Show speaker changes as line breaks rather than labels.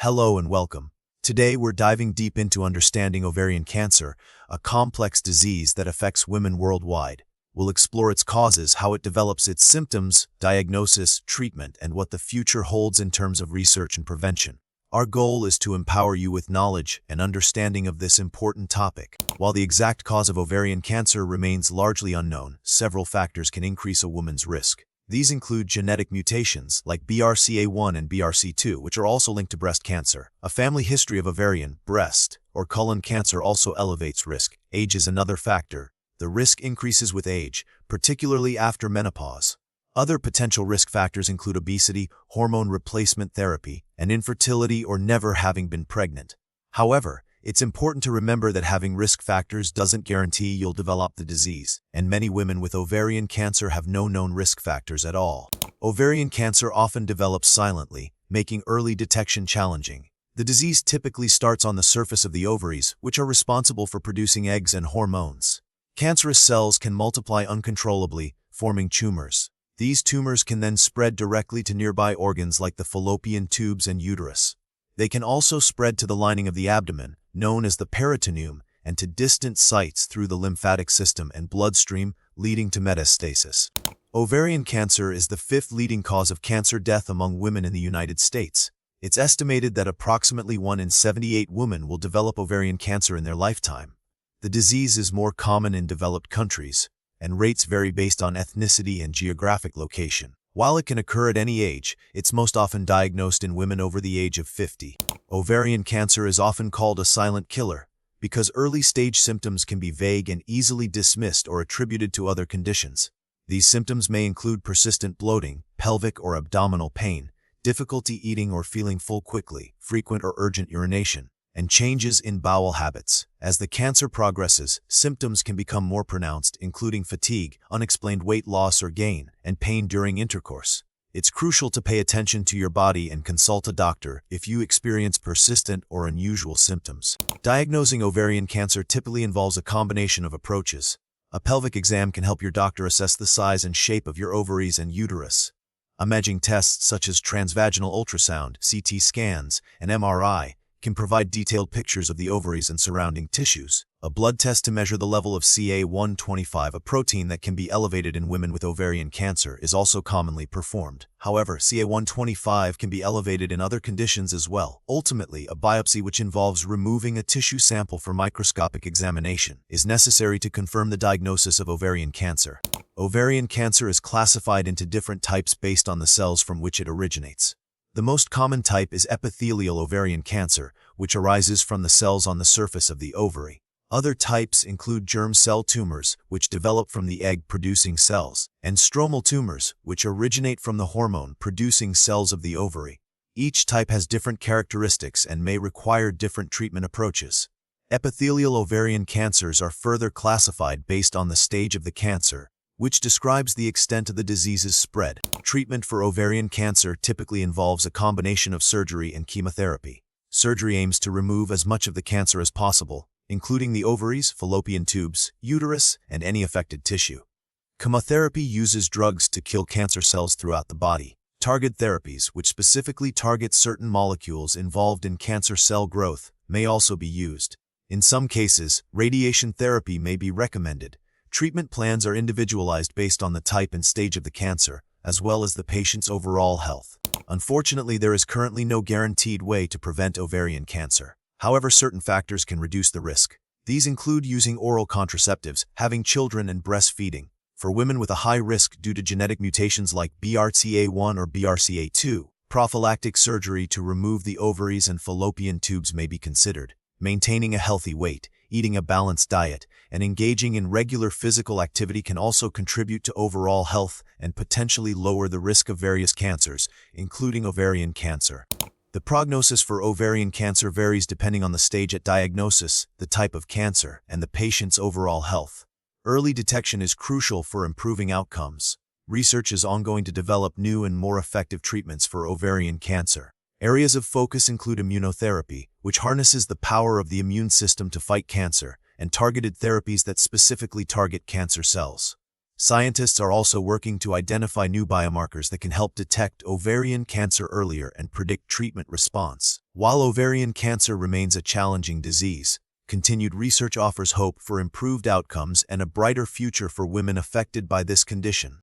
Hello and welcome. Today we're diving deep into understanding ovarian cancer, a complex disease that affects women worldwide. We'll explore its causes, how it develops, its symptoms, diagnosis, treatment, and what the future holds in terms of research and prevention. Our goal is to empower you with knowledge and understanding of this important topic. While the exact cause of ovarian cancer remains largely unknown, several factors can increase a woman's risk. These include genetic mutations like BRCA1 and BRCA2, which are also linked to breast cancer. A family history of ovarian, breast, or colon cancer also elevates risk. Age is another factor. The risk increases with age, particularly after menopause. Other potential risk factors include obesity, hormone replacement therapy, and infertility or never having been pregnant. However, it's important to remember that having risk factors doesn't guarantee you'll develop the disease, and many women with ovarian cancer have no known risk factors at all. Ovarian cancer often develops silently, making early detection challenging. The disease typically starts on the surface of the ovaries, which are responsible for producing eggs and hormones. Cancerous cells can multiply uncontrollably, forming tumors. These tumors can then spread directly to nearby organs like the fallopian tubes and uterus. They can also spread to the lining of the abdomen, known as the peritoneum, and to distant sites through the lymphatic system and bloodstream, leading to metastasis. Ovarian cancer is the fifth leading cause of cancer death among women in the United States. It's estimated that approximately 1 in 78 women will develop ovarian cancer in their lifetime. The disease is more common in developed countries, and rates vary based on ethnicity and geographic location. While it can occur at any age, it's most often diagnosed in women over the age of 50. Ovarian cancer is often called a silent killer because early-stage symptoms can be vague and easily dismissed or attributed to other conditions. These symptoms may include persistent bloating, pelvic or abdominal pain, difficulty eating or feeling full quickly, frequent or urgent urination, and changes in bowel habits. As the cancer progresses, symptoms can become more pronounced, including fatigue, unexplained weight loss or gain, and pain during intercourse. It's crucial to pay attention to your body and consult a doctor if you experience persistent or unusual symptoms. Diagnosing ovarian cancer typically involves a combination of approaches. A pelvic exam can help your doctor assess the size and shape of your ovaries and uterus. Imaging tests such as transvaginal ultrasound, CT scans, and MRI can provide detailed pictures of the ovaries and surrounding tissues. A blood test to measure the level of CA125, a protein that can be elevated in women with ovarian cancer, is also commonly performed. However, CA125 can be elevated in other conditions as well. Ultimately, a biopsy, which involves removing a tissue sample for microscopic examination, is necessary to confirm the diagnosis of ovarian cancer. Ovarian cancer is classified into different types based on the cells from which it originates. The most common type is epithelial ovarian cancer, which arises from the cells on the surface of the ovary. Other types include germ cell tumors, which develop from the egg-producing cells, and stromal tumors, which originate from the hormone-producing cells of the ovary. Each type has different characteristics and may require different treatment approaches. Epithelial ovarian cancers are further classified based on the stage of the cancer, which describes the extent of the disease's spread. Treatment for ovarian cancer typically involves a combination of surgery and chemotherapy. Surgery aims to remove as much of the cancer as possible, including the ovaries, fallopian tubes, uterus, and any affected tissue. Chemotherapy uses drugs to kill cancer cells throughout the body. Targeted therapies, which specifically target certain molecules involved in cancer cell growth, may also be used. In some cases, radiation therapy may be recommended. Treatment plans are individualized based on the type and stage of the cancer, as well as the patient's overall health. Unfortunately, there is currently no guaranteed way to prevent ovarian cancer. However, certain factors can reduce the risk. These include using oral contraceptives, having children, and breastfeeding. For women with a high risk due to genetic mutations like BRCA1 or BRCA2, prophylactic surgery to remove the ovaries and fallopian tubes may be considered. Maintaining a healthy weight, eating a balanced diet, and engaging in regular physical activity can also contribute to overall health and potentially lower the risk of various cancers, including ovarian cancer. The prognosis for ovarian cancer varies depending on the stage at diagnosis, the type of cancer, and the patient's overall health. Early detection is crucial for improving outcomes. Research is ongoing to develop new and more effective treatments for ovarian cancer. Areas of focus include immunotherapy, which harnesses the power of the immune system to fight cancer, and targeted therapies that specifically target cancer cells. Scientists are also working to identify new biomarkers that can help detect ovarian cancer earlier and predict treatment response. While ovarian cancer remains a challenging disease, continued research offers hope for improved outcomes and a brighter future for women affected by this condition.